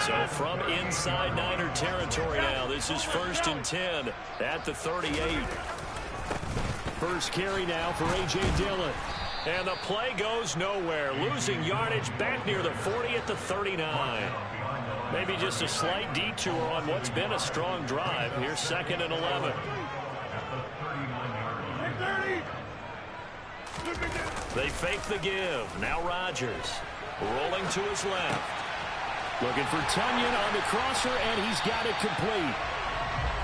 So from inside Niner territory now, this is 1st and 10 at the 38. First carry now for A.J. Dillon. And the play goes nowhere. Losing yardage back near the 40 at the 39. Maybe just a slight detour on what's been a strong drive. Here's 2nd and 11. They fake the give. Now Rodgers rolling to his left. Looking for Tunyon on the crosser, and he's got it complete.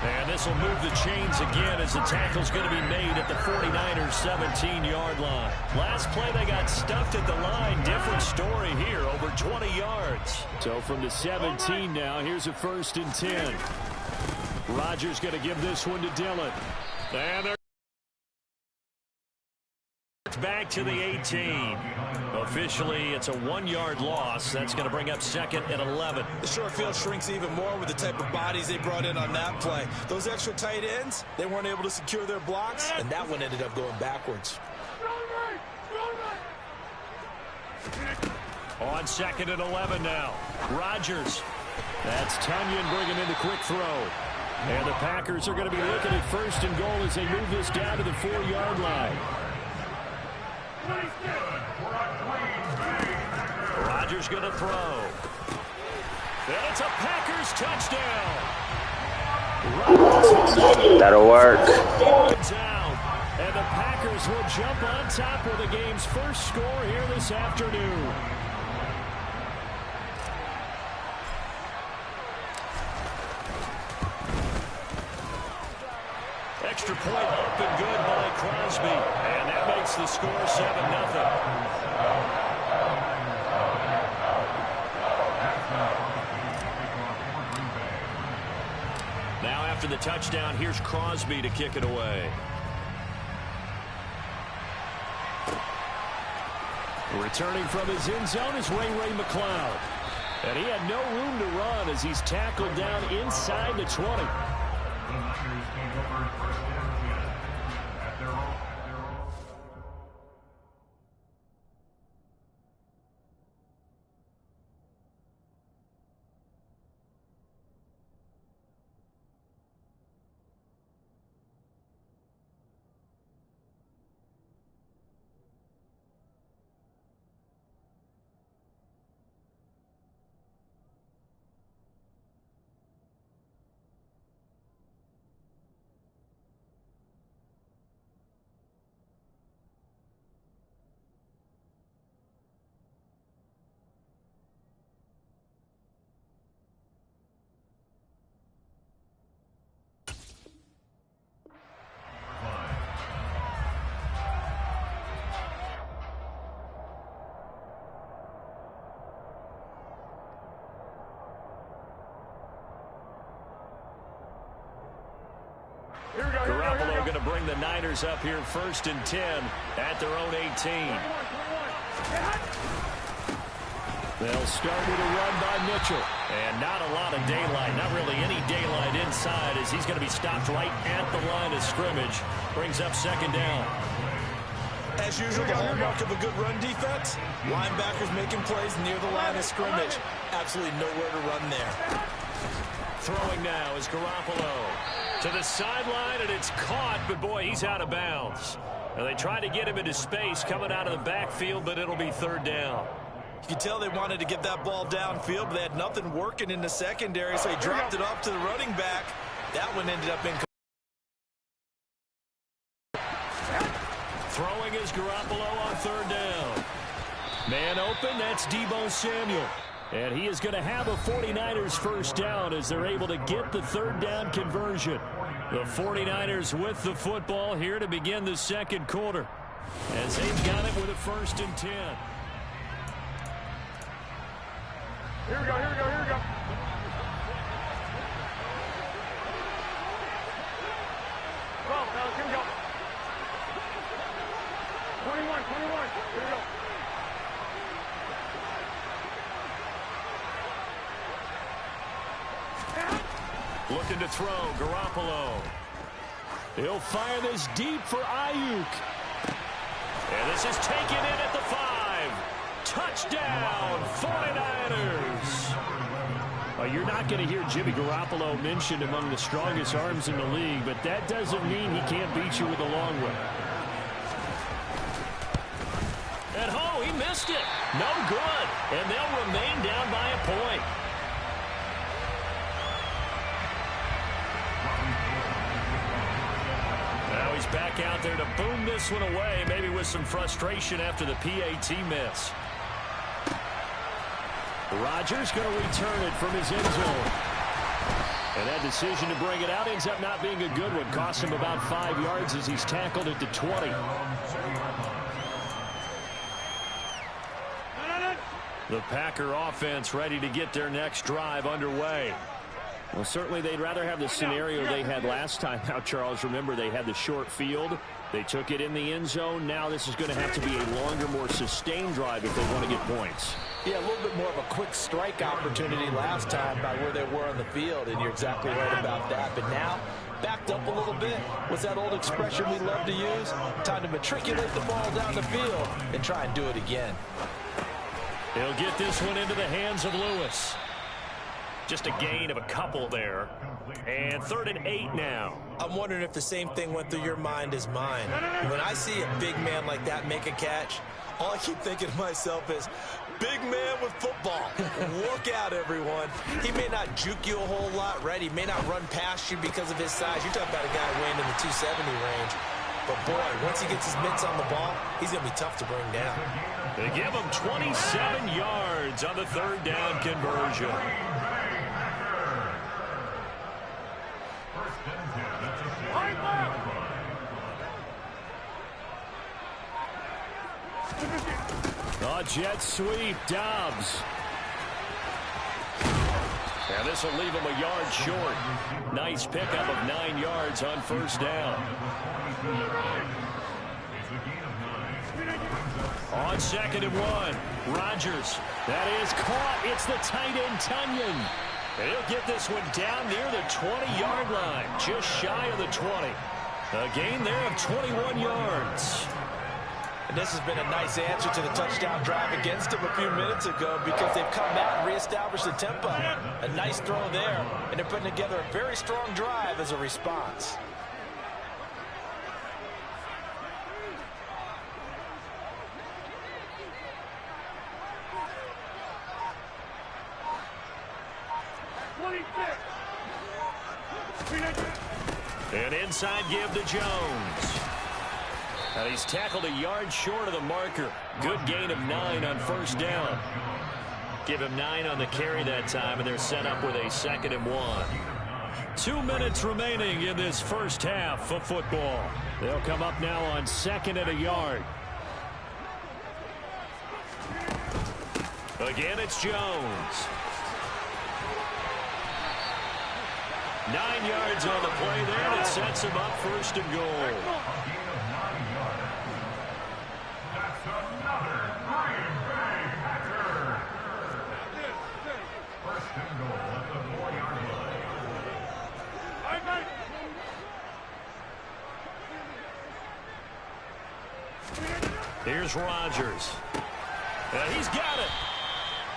And this will move the chains again as the tackle's going to be made at the 49ers 17-yard line. Last play they got stuffed at the line. Different story here, over 20 yards. So from the 17 now, here's a 1st and 10. Rodgers going to give this one to Dillon. And they're back to the 18. Officially, it's a 1-yard loss. That's going to bring up 2nd and 11. The short field shrinks even more with the type of bodies they brought in on that play. Those extra tight ends, they weren't able to secure their blocks, and that one ended up going backwards. On 2nd and 11 now. Rodgers. That's Tunyon bringing in the quick throw. And the Packers are going to be looking at 1st and goal as they move this down to the 4-yard line. Rodgers going to throw. And it's a Packers touchdown. That'll work. And the Packers will jump on top with the game's first score here this afternoon. Extra point up and good by Crosby. And that makes the score 7-0. Now after the touchdown, here's Crosby to kick it away. Returning from his end zone is Ray McCloud. And he had no room to run as he's tackled down inside the 20. Garoppolo going to bring the Niners up here 1st and 10 at their own 18. They'll start with a run by Mitchell. And not a lot of daylight, not really any daylight inside as he's going to be stopped right at the line of scrimmage. Brings up 2nd down. As usual, the hallmark of a good run defense, linebackers making plays near the line of scrimmage. Absolutely nowhere to run there. Throwing now is Garoppolo. To the sideline, and it's caught, but boy, he's out of bounds. And they tried to get him into space coming out of the backfield, but it'll be 3rd down. You can tell they wanted to get that ball downfield, but they had nothing working in the secondary, so he dropped it off to the running back. That one ended up incomplete. Throwing is Garoppolo on 3rd down. Man open, that's Deebo Samuel. And he is going to have a 49ers 1st down as they're able to get the 3rd down conversion. The 49ers with the football here to begin the 2nd quarter. As they've got it with a 1st and 10. Here we go, here we go, here we go. Go, fellas, here we go. 21, here we go. Looking to throw, Garoppolo. He'll fire this deep for Ayuk. And this is taken in at the 5. Touchdown, 49ers. Well, you're not going to hear Jimmy Garoppolo mentioned among the strongest arms in the league, but that doesn't mean he can't beat you with a long one. And oh, he missed it. No good. And they'll remain down by a point. Now he's back out there to boom this one away, maybe with some frustration after the PAT miss. Rodgers going to return it from his end zone. And that decision to bring it out ends up not being a good one. Cost him about 5 yards as he's tackled at the 20. The Packer offense ready to get their next drive underway. Well, certainly they'd rather have the scenario they had last time. Now, Charles, remember, they had the short field. They took it in the end zone. Now this is going to have to be a longer, more sustained drive if they want to get points. Yeah, a little bit more of a quick strike opportunity last time by where they were on the field, and you're exactly right about that. But now, backed up a little bit. What's that old expression we love to use? Time to matriculate the ball down the field and try and do it again. He'll get this one into the hands of Lewis. Just a gain of a couple there. And 3rd and 8 now. I'm wondering if the same thing went through your mind as mine. When I see a big man like that make a catch, all I keep thinking to myself is, big man with football. Look out, everyone. He may not juke you a whole lot, right? He may not run past you because of his size. You're talking about a guy weighing in the 270 range. But, boy, once he gets his mitts on the ball, he's going to be tough to bring down. They give him 27 yards on the 3rd down conversion. A jet sweep, Dobbs. And this will leave him a yard short. Nice pickup of 9 yards on 1st down. On 2nd and 1, Rodgers. That is caught. It's the tight end, Tunyon. And he'll get this one down near the 20-yard line, just shy of the 20. A gain there of 21 yards. And this has been a nice answer to the touchdown drive against them a few minutes ago because they've come back and reestablished the tempo. A nice throw there, and they're putting together a very strong drive as a response. And inside give to Jones. And he's tackled a yard short of the marker. Good gain of 9 on 1st down. Give him 9 on the carry that time, and they're set up with a 2nd and 1. 2 minutes remaining in this first half of football. They'll come up now on 2nd and a yard. Again, it's Jones. 9 yards on the play there, and it sets him up 1st and goal. Here's Rodgers. And he's got it.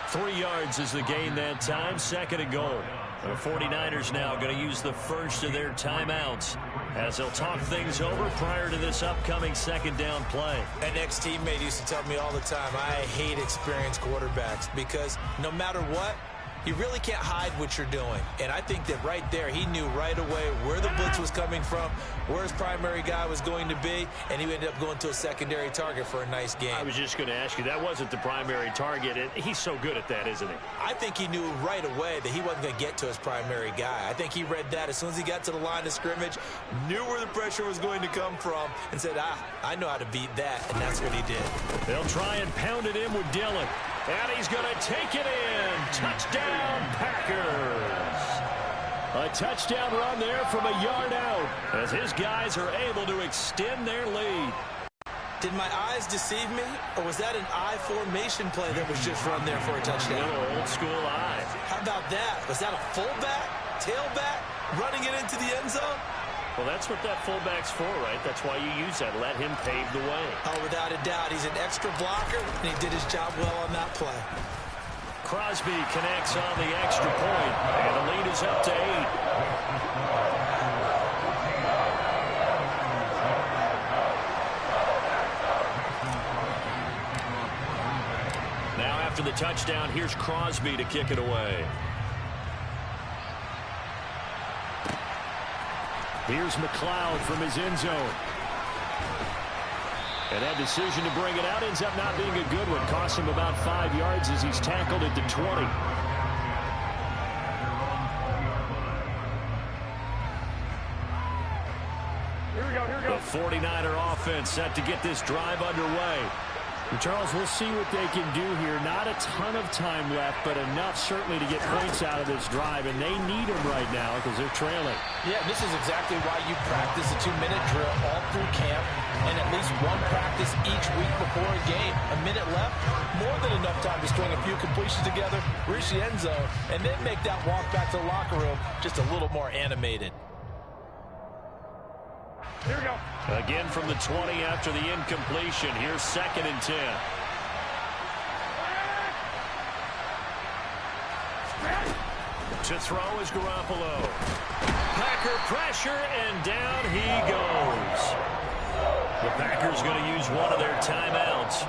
3 yards is the gain that time. 2nd and goal. The 49ers now going to use the first of their timeouts as they'll talk things over prior to this upcoming 2nd down play. An ex-teammate used to tell me all the time, I hate experienced quarterbacks because no matter what, you really can't hide what you're doing. And I think that right there, he knew right away where the blitz was coming from, where his primary guy was going to be, and he ended up going to a secondary target for a nice game. I was just going to ask you, that wasn't the primary target. He's so good at that, isn't he? I think he knew right away that he wasn't going to get to his primary guy. I think he read that as soon as he got to the line of scrimmage, knew where the pressure was going to come from, and said, I know how to beat that, and that's what he did. They'll try and pound it in with Dillon. And he's going to take it in. Touchdown, Packers. A touchdown run there from a yard out as his guys are able to extend their lead. Did my eyes deceive me, or was that an I formation play that was just run there for a touchdown? A little old school eye. How about that? Was that a fullback, tailback, running it into the end zone? Well, that's what that fullback's for, right? That's why you use that. Let him pave the way. Oh, without a doubt. He's an extra blocker, and he did his job well on that play. Crosby connects on the extra point, and the lead is up to 8. Now after the touchdown, here's Crosby to kick it away. Here's McLeod from his end zone. And that decision to bring it out ends up not being a good one. Costs him about 5 yards as he's tackled at the 20. Here we go, here we go. The 49er offense set to get this drive underway. And Charles, we'll see what they can do here. Not a ton of time left, but enough certainly to get points out of this drive. And they need them right now because they're trailing. Yeah, this is exactly why you practice a 2-minute drill all through camp and at least one practice each week before a game. A minute left, more than enough time to string a few completions together, reach the end zone, and then make that walk back to the locker room just a little more animated. Here we go. Again from the 20 after the incompletion. Here's 2nd and 10. To throw is Garoppolo. Packer pressure, and down he goes. The Packers going to use one of their timeouts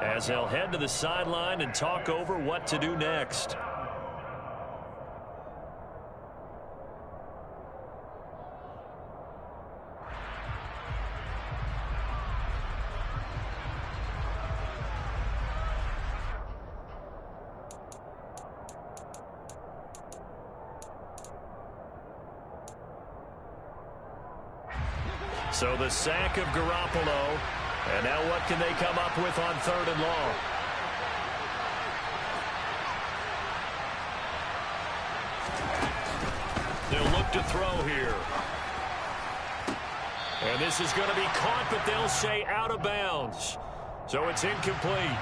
as they'll head to the sideline and talk over what to do next. So the sack of Garoppolo. And now what can they come up with on 3rd and long? They'll look to throw here. And this is going to be caught, but they'll say out of bounds. So it's incomplete.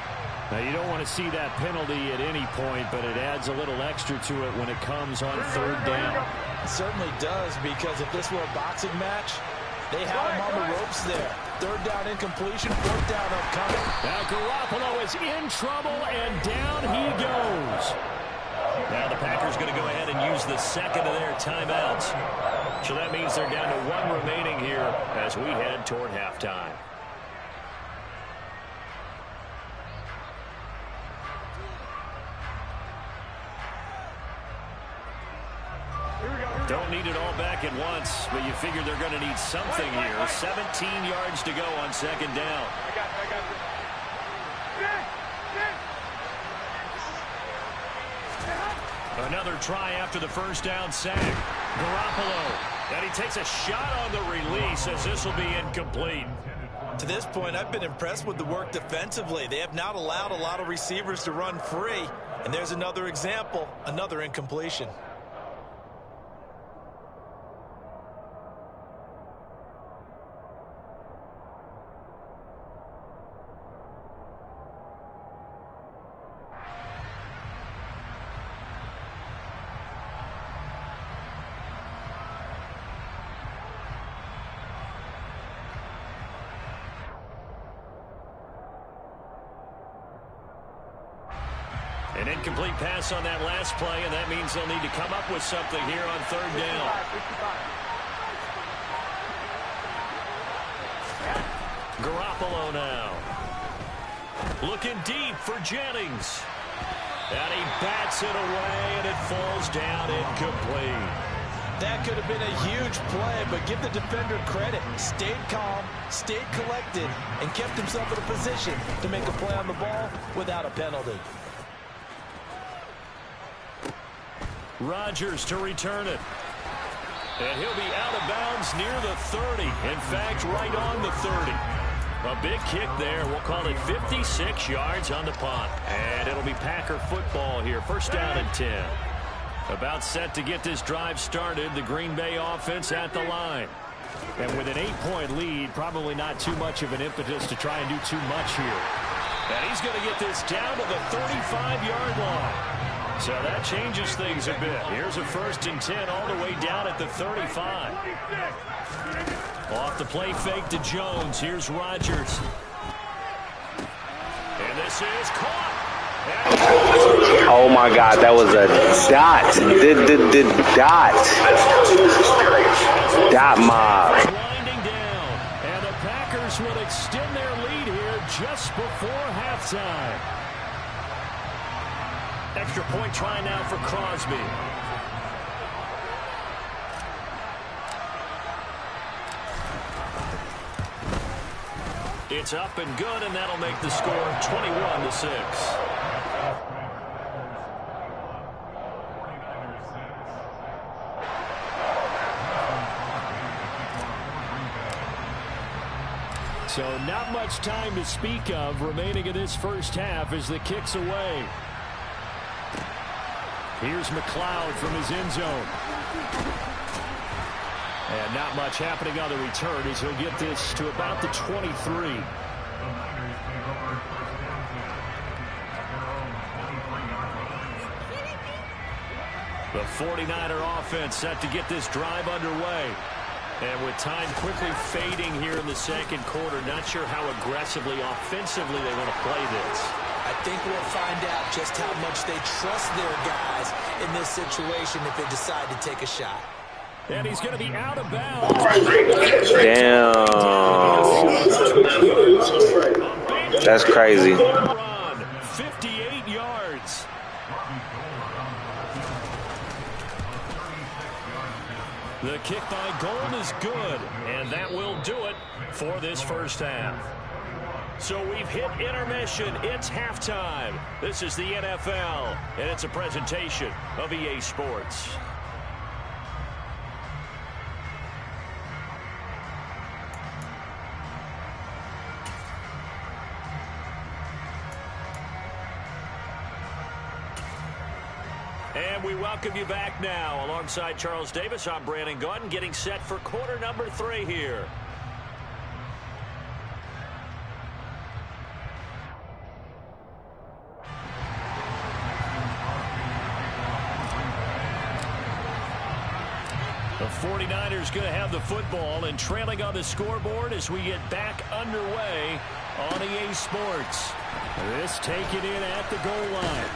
Now, you don't want to see that penalty at any point, but it adds a little extra to it when it comes on 3rd down. It certainly does, because if this were a boxing match, they have him on the ropes there. 3rd down incompletion, 4th down upcoming. Now Garoppolo is in trouble, and down he goes. Now the Packers going to go ahead and use the 2nd of their timeouts. So that means they're down to 1 remaining here as we head toward halftime. Don't need it all back at once, but you figure they're going to need something here. 17 yards to go on 2nd down. I got it. Another try after the 1st down sack. Garoppolo, and he takes a shot on the release as this will be incomplete. To this point, I've been impressed with the work defensively. They have not allowed a lot of receivers to run free. And there's another example, another incompletion. An incomplete pass on that last play, and that means they'll need to come up with something here on 3rd down. 65. Garoppolo now. Looking deep for Jennings. And he bats it away, and it falls down incomplete. That could have been a huge play, but give the defender credit. Stayed calm, stayed collected, and kept himself in a position to make a play on the ball without a penalty. Rodgers to return it. And he'll be out of bounds near the 30. In fact, right on the 30. A big kick there. We'll call it 56 yards on the punt. And it'll be Packer football here. 1st down and 10. About set to get this drive started. The Green Bay offense at the line. And with an 8-point lead, probably not too much of an impetus to try and do too much here. And he's going to get this down to the 35-yard line. So that changes things a bit. Here's a 1st and 10 all the way down at the 35. Off the play fake to Jones. Here's Rodgers. And this is caught. And Oh my God, that was a dot. Dot. Dot mob. Winding down, and the Packers will extend their lead here just before halftime. Extra point try now for Crosby. It's up and good, and that'll make the score 21-6. So not much time to speak of remaining in this first half as the kick's away. Here's McLeod from his end zone. And not much happening on the return as he'll get this to about the 23. The 49er offense set to get this drive underway. And with time quickly fading here in the second quarter, not sure how aggressively, offensively they want to play this. I think we'll find out just how much they trust their guys in this situation if they decide to take a shot. And he's going to be out of bounds. Damn. That's crazy. Run, 58 yards. The kick by Gold is good, and that will do it for this first half. So we've hit intermission. It's halftime. This is the NFL, and it's a presentation of EA Sports. And we welcome you back now. Alongside Charles Davis, I'm Brandon Gaudin, getting set for quarter number 3 here. The 49ers going to have the football and trailing on the scoreboard as we get back underway on EA Sports. This taken in at the goal line.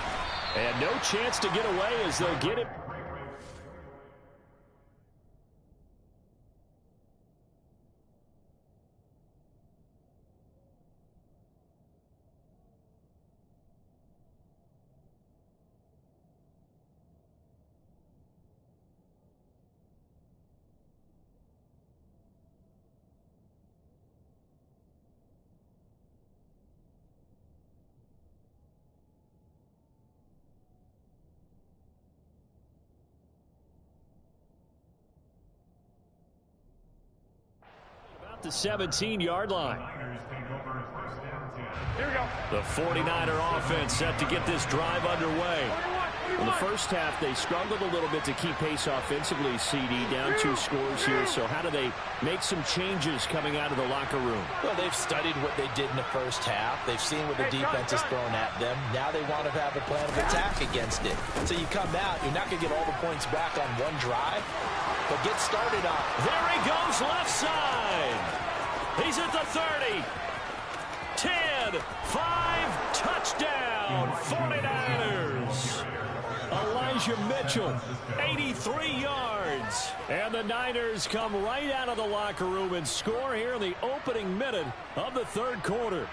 And no chance to get away as they'll get it. The 17-yard line. Here we go. The 49er offense set to get this drive underway. In the first half, they struggled a little bit to keep pace offensively, CD, down 2 scores here. So how do they make some changes coming out of the locker room? Well, they've studied what they did in the first half. They've seen what the defense has thrown at them. Now they want to have a plan of attack against it. So you come out, you're not going to get all the points back on one drive, but get started on. There he goes, left side. He's at the 30. 10, 5, touchdown, 49ers. Elijah Mitchell, 83 yards. And the Niners come right out of the locker room and score here in the opening minute of the third quarter.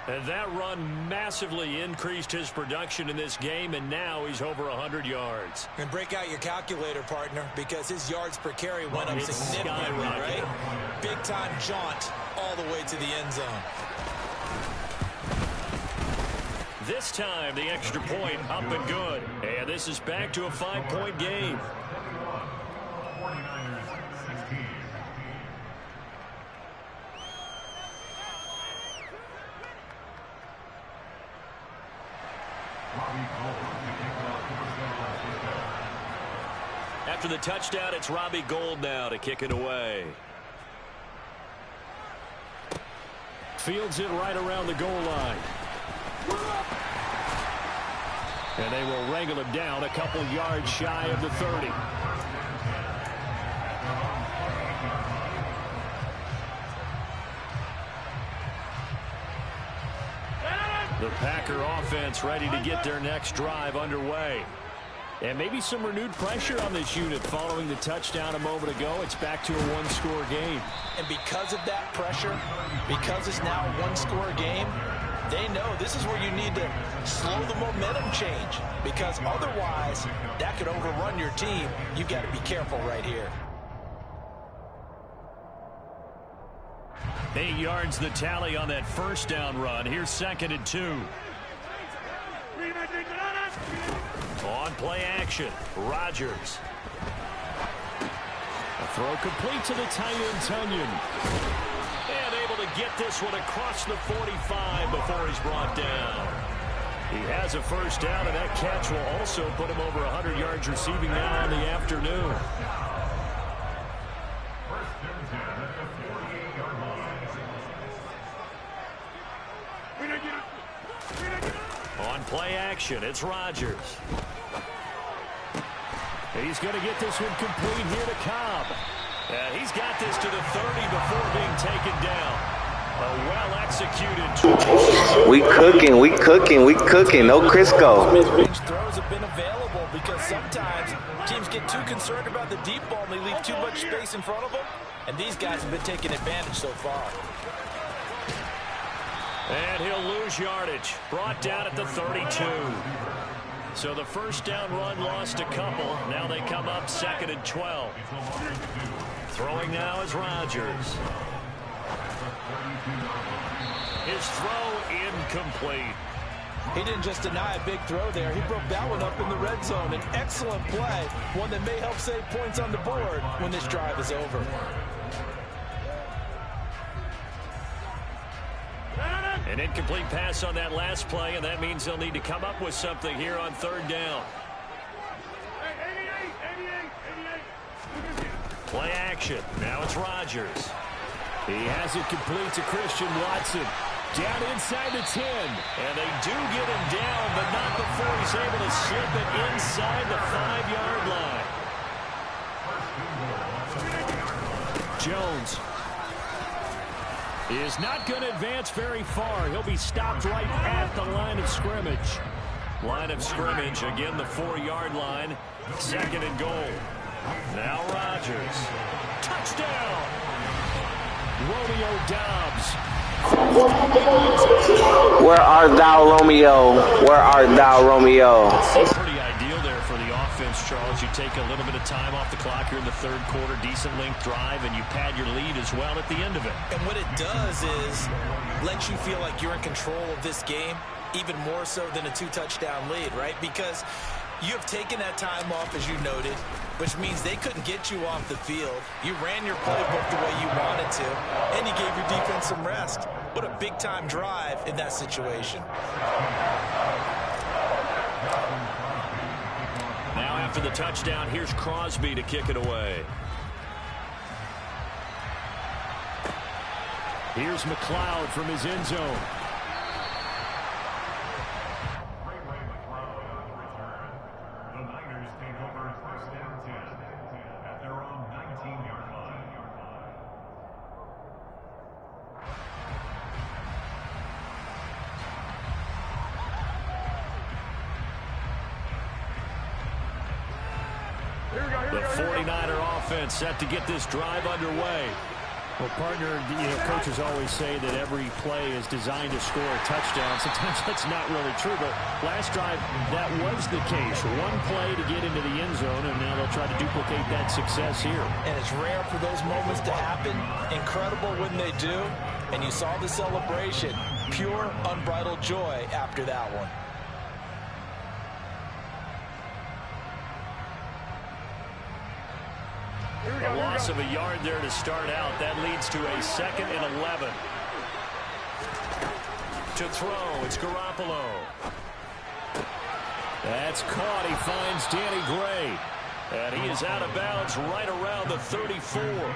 And that run massively increased his production in this game, and now he's over 100 yards. And break out your calculator, partner, because his yards per carry went up significantly, right? Big-time jaunt all the way to the end zone. This time, the extra point up and good. And this is back to a 5-point game. After the touchdown, it's Robbie Gould now to kick it away. Fields it right around the goal line. And they will wrangle him down a couple yards shy of the 30. The Packer offense ready to get their next drive underway. And maybe some renewed pressure on this unit following the touchdown a moment ago. It's back to a one-score game. And because of that pressure, because it's now a one-score game, they know this is where you need to slow the momentum change, because otherwise that could overrun your team. You've got to be careful right here. 8 yards the tally on that first down run. Here's 2nd and 2. On play action, Rodgers. A throw complete to the tight end, Tunyon. And able to get this one across the 45 before he's brought down. He has a first down, and that catch will also put him over 100 yards receiving now in the afternoon. On play action, it's Rodgers. He's going to get this one complete here to Cobb. He's got this to the 30 before being taken down. A well-executed. We cooking. No Crisco. Mid-range throws have been available because sometimes teams get too concerned about the deep ball and they leave too much space in front of them. And these guys have been taking advantage so far. And he'll lose yardage. Brought down at the 32. So the first down run lost a couple. Now they come up 2nd and 12. Throwing now is Rodgers. His throw incomplete. He didn't just deny a big throw there. He broke that one up in the red zone. An excellent play. One that may help save points on the board when this drive is over. An incomplete pass on that last play, and that means they'll need to come up with something here on 3rd down. Play action. Now it's Rodgers. He has it complete to Christian Watson. Down inside the 10. And they do get him down, but not before he's able to slip it inside the 5-yard line. Jones is not going to advance very far. He'll be stopped right at the line of scrimmage. Line of scrimmage, again, the 4-yard line. 2nd and goal. Now Rodgers. Touchdown! Romeo Doubs. Where art thou, Romeo? Where art thou, Romeo? Pretty ideal there for the offense, Charles. You take a little bit of time off the clock here in the 3rd quarter, decent length drive, and you pad your lead as well at the end of it. And what it does is let you feel like you're in control of this game, even more so than a 2-touchdown lead, right? Because you have taken that time off, as you noted, which means they couldn't get you off the field. You ran your playbook the way you wanted to, and you gave your defense some rest. What a big-time drive in that situation. Now after the touchdown, here's Crosby to kick it away. Here's McLeod from his end zone. The 49er offense set to get this drive underway. Well, partner, coaches always say that every play is designed to score a touchdown. Sometimes that's not really true, but last drive, that was the case. One play to get into the end zone, and now they'll try to duplicate that success here. And it's rare for those moments to happen. Incredible when they do. And you saw the celebration. Pure, unbridled joy after that one. A loss of a yard there to start out. That leads to a 2nd and 11. To throw, it's Garoppolo. That's caught. He finds Danny Gray. And he is out of bounds right around the 34.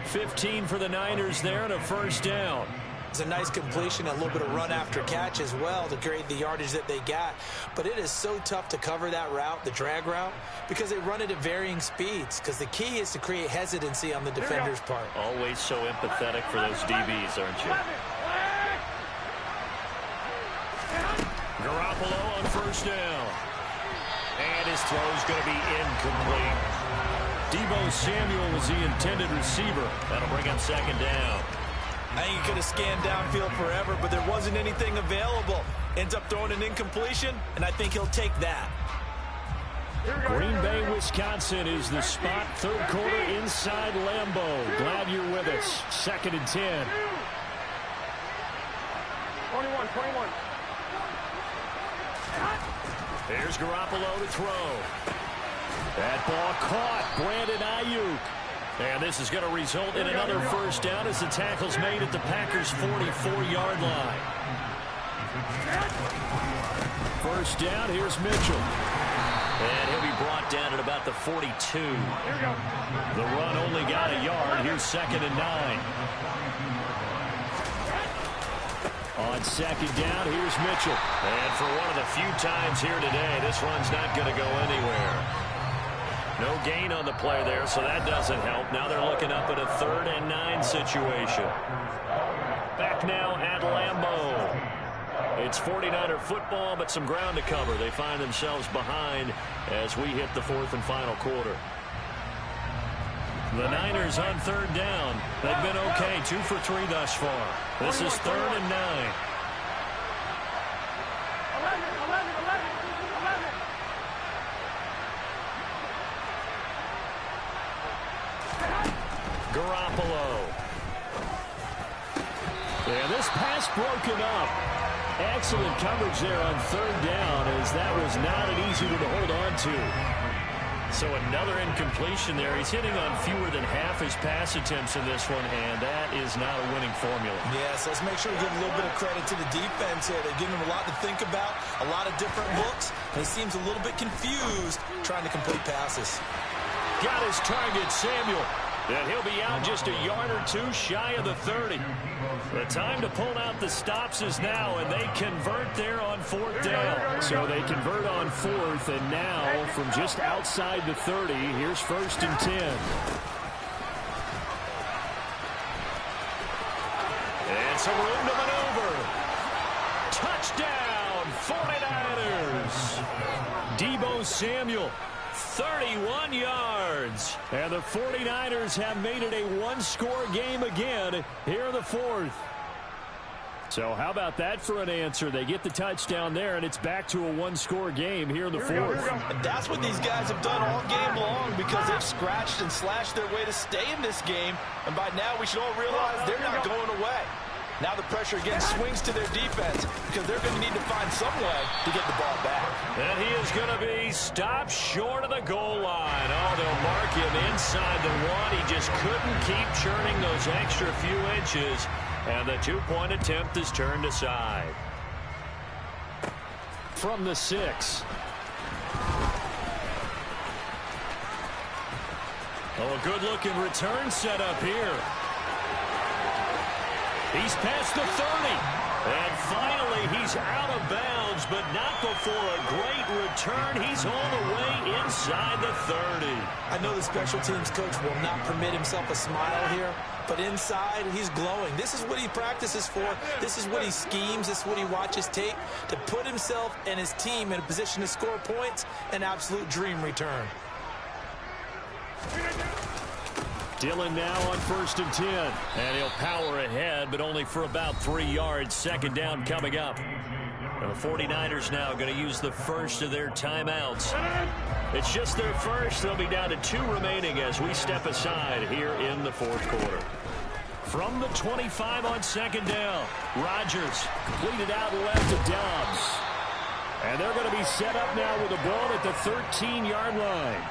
15 for the Niners there and a first down. It's a nice completion, a little bit of run after catch as well to create the yardage that they got. But it is so tough to cover that route, the drag route, because they run it at varying speeds. Because the key is to create hesitancy on the defender's part. Always so empathetic for those DBs, aren't you? first down. And his throw's going to be incomplete. Deebo Samuel was the intended receiver. That'll bring up second down. I think he could have scanned downfield forever, but there wasn't anything available. Ends up throwing an incompletion, and I think he'll take that. Green Bay, Wisconsin is the spot. Third quarter inside Lambeau. Glad you're with us. 2nd and 10. 21. Here's Garoppolo to throw. That ball caught. Brandon Ayuk. And this is going to result in another first down as the tackle's made at the Packers' 44-yard line. First down, here's Mitchell. And he'll be brought down at about the 42. The run only got a yard. Here's 2nd and 9. On 2nd down, here's Mitchell. And for one of the few times here today, this run's not going to go anywhere. No gain on the play there, so that doesn't help. Now they're looking up at a 3rd and 9 situation. Back now at Lambeau. It's 49er football, but some ground to cover. They find themselves behind as we hit the 4th and final quarter. The Niners on 3rd down. They've been okay, 2 for 3 thus far. This is 3rd and 9. Garoppolo. And this pass broken up. Excellent coverage there on 3rd down, as that was not an easy one to hold on to. So another incompletion there. He's hitting on fewer than half his pass attempts in this one, and that is not a winning formula. Yes, let's make sure we give a little bit of credit to the defense here. They're giving him a lot to think about, a lot of different looks, and he seems a little bit confused trying to complete passes. Got his target, Samuel. And he'll be out just a yard or 2 shy of the 30. The time to pull out the stops is now, and they convert there on 4th down. So they convert on 4th, and now from just outside the 30, here's 1st and 10. And some room to maneuver. Touchdown, 49ers. Deebo Samuel. 31 yards. And the 49ers have made it a one-score game again here in the 4th. So how about that for an answer? They get the touchdown there, and it's back to a one-score game here in the 4th. And that's what these guys have done all game long, because they've scratched and slashed their way to stay in this game. And by now, we should all realize they're not going away. Now the pressure again swings to their defense, because they're going to need to find some way to get the ball back. And he is going to be stopped short of the goal line. Oh, they'll mark him inside the 1. He just couldn't keep churning those extra few inches. And the 2-point attempt is turned aside. From the 6. Oh, a good-looking return set up here. He's past the 30. And finally, he's out of bounds, but not before a great return. He's all the way inside the 30. I know the special teams coach will not permit himself a smile here, but inside, he's glowing. This is what he practices for. This is what he schemes. This is what he watches tape to put himself and his team in a position to score points. An absolute dream return. Dillon now on 1st and 10. And he'll power ahead, but only for about 3 yards. 2nd down coming up. And the 49ers now going to use the first of their timeouts. It's just their first. They'll be down to 2 remaining as we step aside here in the 4th quarter. From the 25 on 2nd down. Rodgers completed out left to Dobbs. And they're going to be set up now with the ball at the 13-yard line.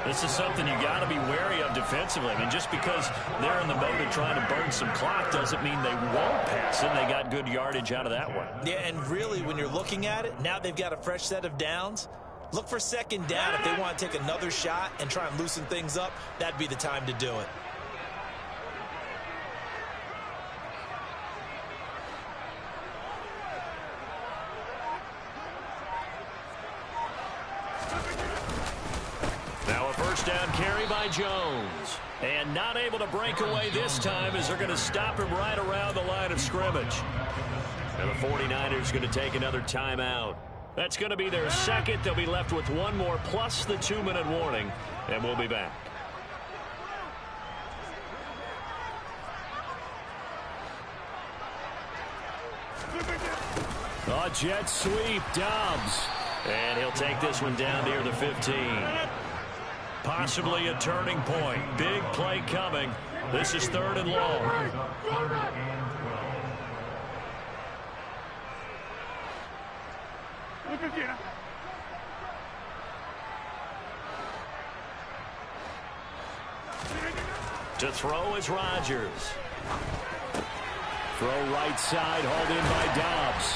This is something you got to be wary of defensively. I mean, just because they're in the mode of trying to burn some clock doesn't mean they won't pass it. They got good yardage out of that one. Yeah, and really, when you're looking at it, now they've got a fresh set of downs. Look for 2nd down. If they want to take another shot and try and loosen things up, that'd be the time to do it. Down carry by Jones. And not able to break away this time as they're going to stop him right around the line of scrimmage. And the 49ers going to take another timeout. That's going to be their second. They'll be left with one more plus the 2-minute warning, and we'll be back. A jet sweep, Dobbs. And he'll take this one down near the 15. Possibly a turning point. Big play coming. This is 3rd and long. To throw is Rodgers. Throw right side, hauled in by Dobbs.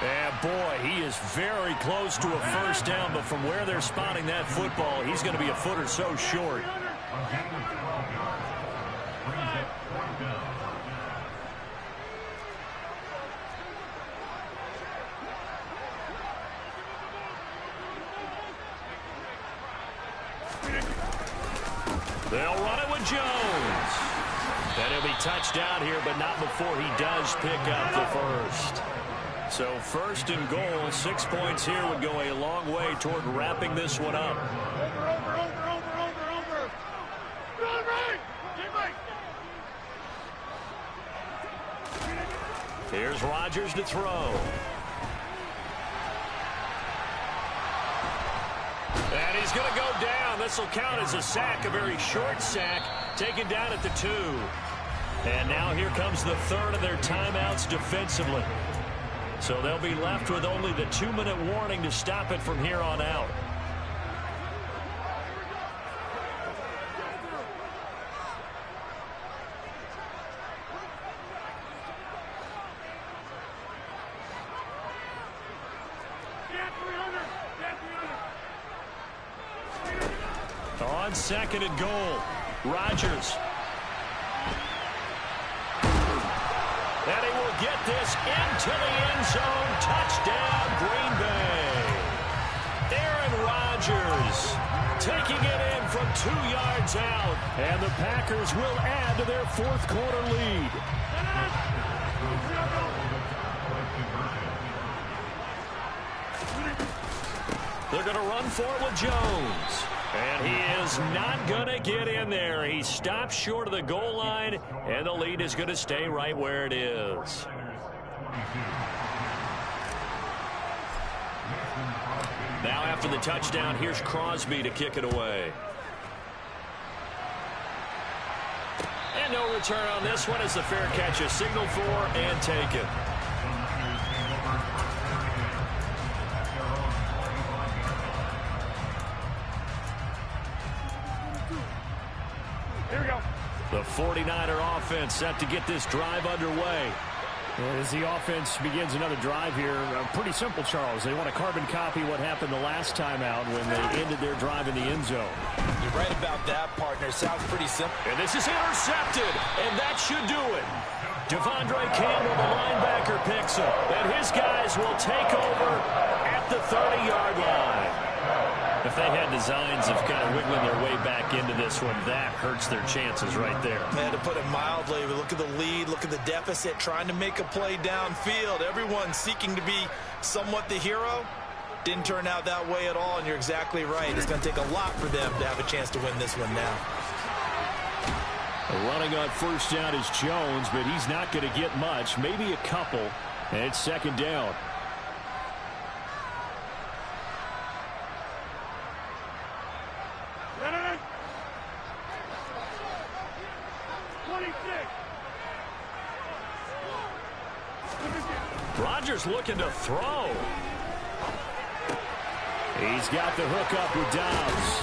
And boy, he is very close to a first down, but from where they're spotting that football, he's going to be a foot or so short. They'll run it with Jones. And he'll be touchdown here, but not before he does pick up the first. So 1st and goal, 6 points here would go a long way toward wrapping this one up. Here's Rodgers to throw. And he's going to go down. This will count as a sack, a very short sack, taken down at the 2. And now here comes the 3rd of their timeouts defensively. So they'll be left with only the 2-minute warning to stop it from here on out. On 2nd and goal, Rodgers. And he will get this into the end zone. Touchdown, Green Bay. Aaron Rodgers taking it in from 2 yards out. And the Packers will add to their 4th quarter lead. They're going to run for it with Jones. And he is not going to get in there. He stops short of the goal line, and the lead is going to stay right where it is. Now after the touchdown, here's Crosby to kick it away. And no return on this one as the fair catch is signaled for and taken. The 49er offense set to get this drive underway. As the offense begins another drive here, pretty simple, Charles. They want to carbon copy what happened the last time out when they ended their drive in the end zone. You're right about that, partner. Sounds pretty simple. And this is intercepted, and that should do it. Devondre Campbell, the linebacker, picks him, and his guys will take over at the 30-yard line. If they had designs of kind of wiggling their way back into this one, that hurts their chances right there. Man, to put it mildly, look at the lead, look at the deficit, trying to make a play downfield. Everyone seeking to be somewhat the hero. Didn't turn out that way at all, and you're exactly right. It's going to take a lot for them to have a chance to win this one now. Running on first down is Jones, but he's not going to get much, maybe a couple, and it's 2nd down. Rodgers looking to throw. He's got the hook up with Dobbs.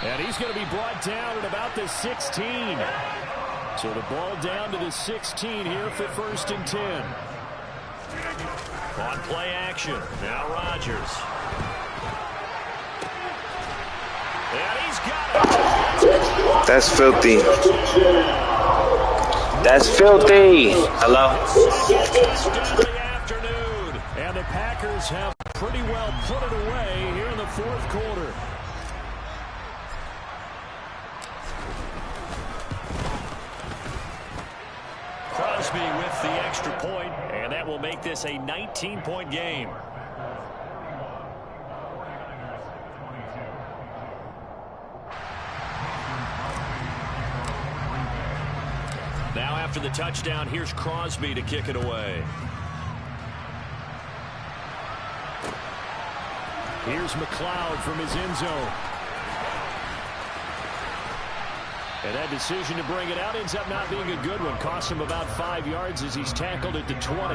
And he's going to be brought down at about the 16. So the ball down to the 16 here for 1st and 10. On play action. Now Rodgers. And he's got it. That's filthy. That's filthy. Hello? And the Packers have pretty well put it away here in the 4th quarter. Crosby with the extra point, and that will make this a 19-point game. Now after the touchdown, here's Crosby to kick it away. Here's McLeod from his end zone. And that decision to bring it out ends up not being a good one. Costs him about 5 yards as he's tackled at the 20.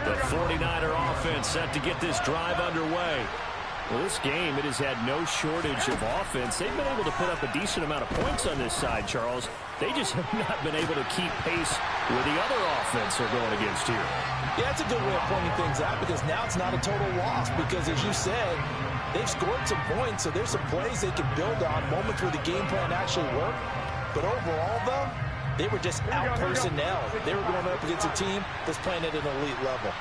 The 49er offense set to get this drive underway. Well, this game, it has had no shortage of offense. They've been able to put up a decent amount of points on this side, Charles. They just have not been able to keep pace with the other offense they're going against here. Yeah, that's a good way of pointing things out because now it's not a total loss because, as you said, they've scored some points, so there's some plays they can build on, moments where the game plan actually worked. But overall, though, they were just out-personnel. They were going up against a team that's playing at an elite level.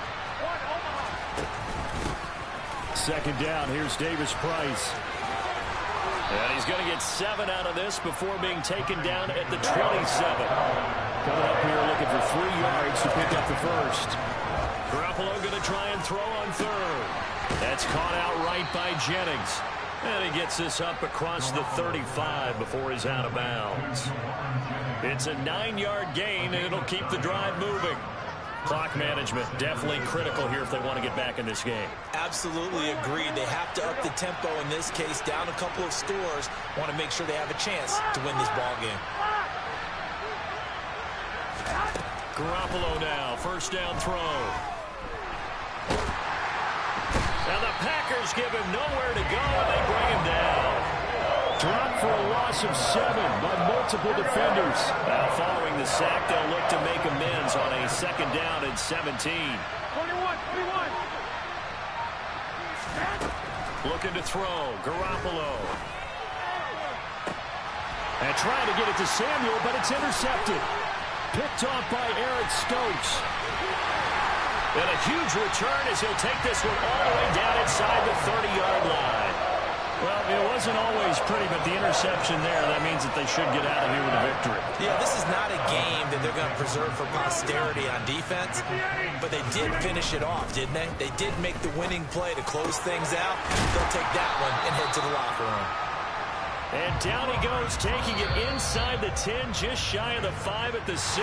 Second down, here's Davis Price. And he's going to get 7 out of this before being taken down at the 27. Coming up here looking for 3 yards to pick up the first. Garoppolo going to try and throw on third. That's caught out right by Jennings. And he gets this up across the 35 before he's out of bounds. It's a 9-yard gain, and it'll keep the drive moving. Clock management definitely critical here if they want to get back in this game. Absolutely agreed. They have to up the tempo in this case, down a couple of scores. Want to make sure they have a chance to win this ball game. Garoppolo now, first down throw. Now the Packers give him nowhere to go, and they bring him down. Dropped for a loss of 7 by multiple defenders. Now following the sack, they'll look to make amends on a second down and 17. 21. Looking to throw, Garoppolo. And trying to get it to Samuel, but it's intercepted. Picked off by Eric Stokes. And a huge return as he'll take this one all the way down inside the 30-yard line. Well, it wasn't always pretty, but the interception there, that means that they should get out of here with a victory. Yeah, this is not a game that they're going to preserve for posterity on defense, but they did finish it off, didn't they? They did make the winning play to close things out. They'll take that one and head to the locker room. And down he goes, taking it inside the 10, just shy of the 5 at the 6.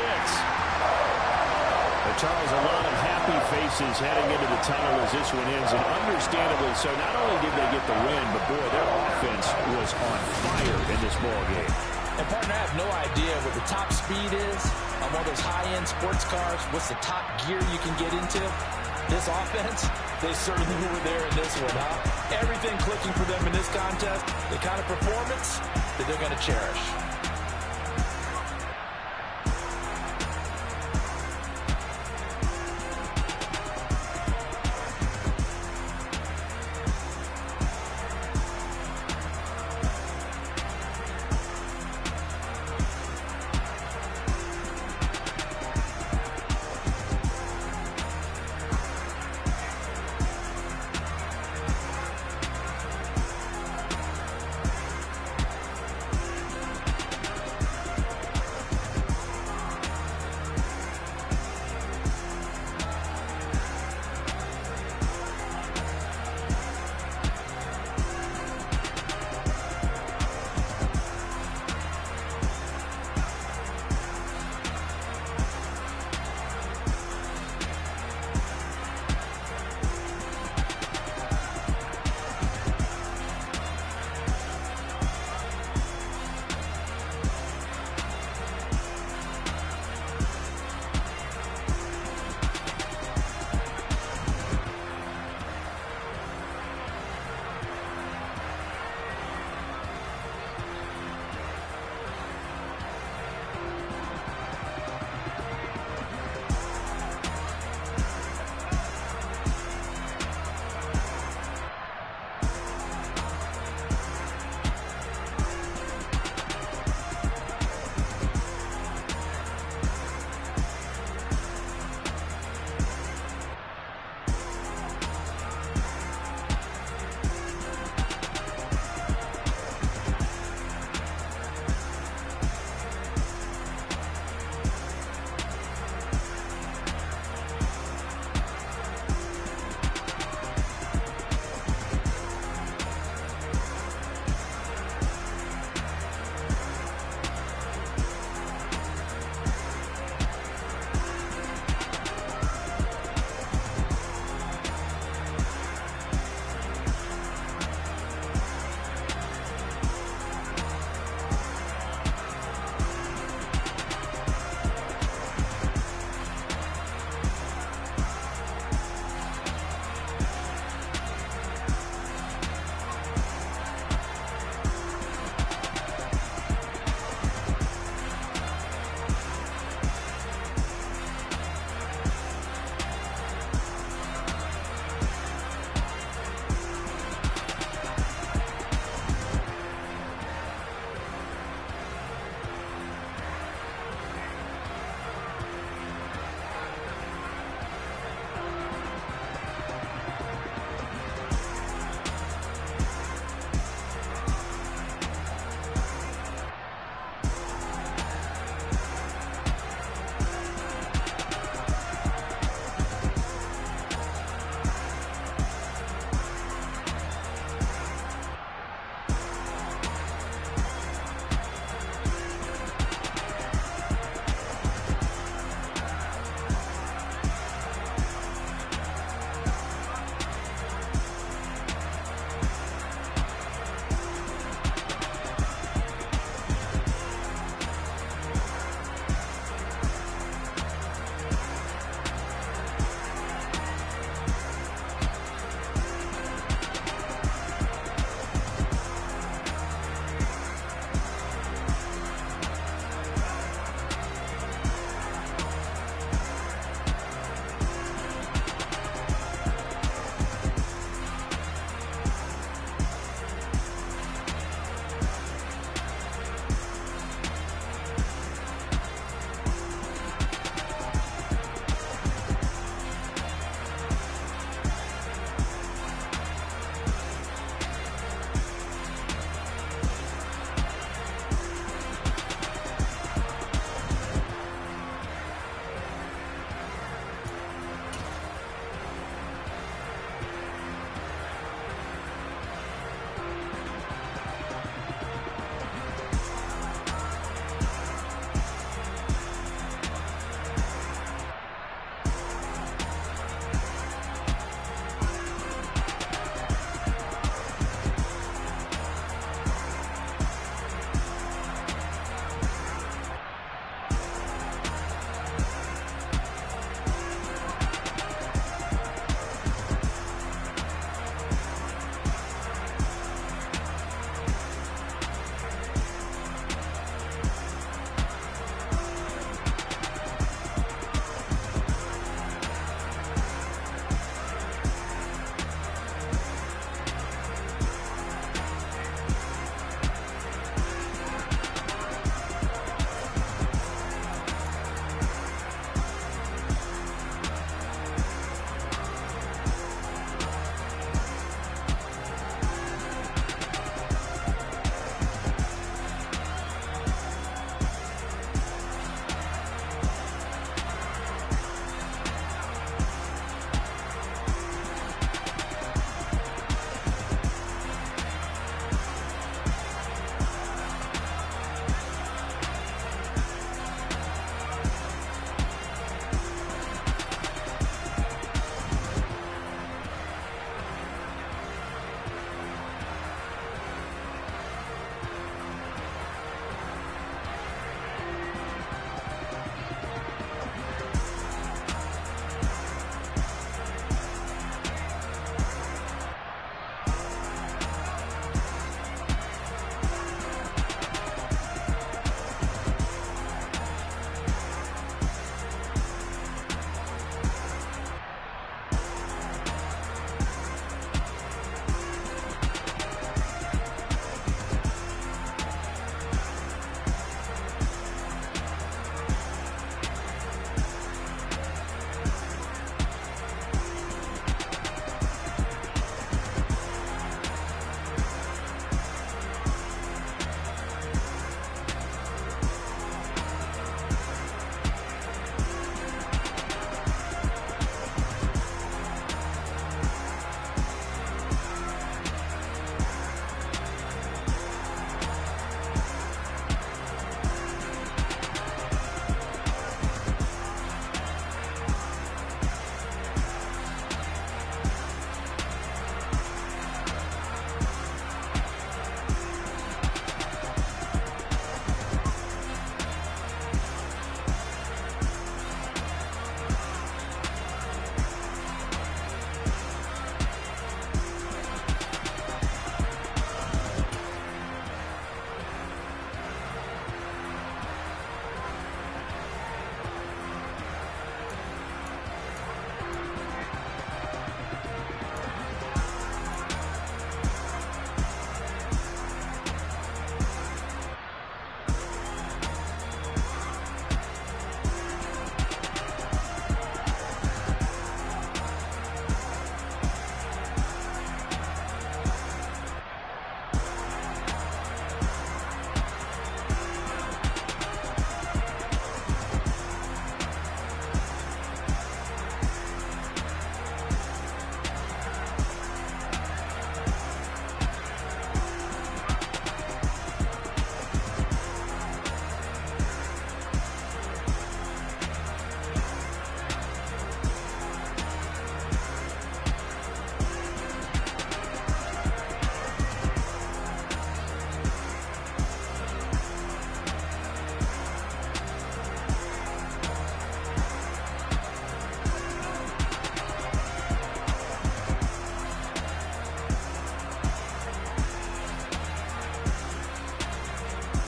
Charles, a lot of happy faces heading into the tunnel as this one ends, and understandably so. Not only did they get the win, but boy, their offense was on fire in this ball game. And partner, I have no idea what the top speed is on one of those high-end sports cars. What's the top gear you can get into? This offense, they certainly were there in this one, huh? Everything clicking for them in this contest, the kind of performance that they're going to cherish.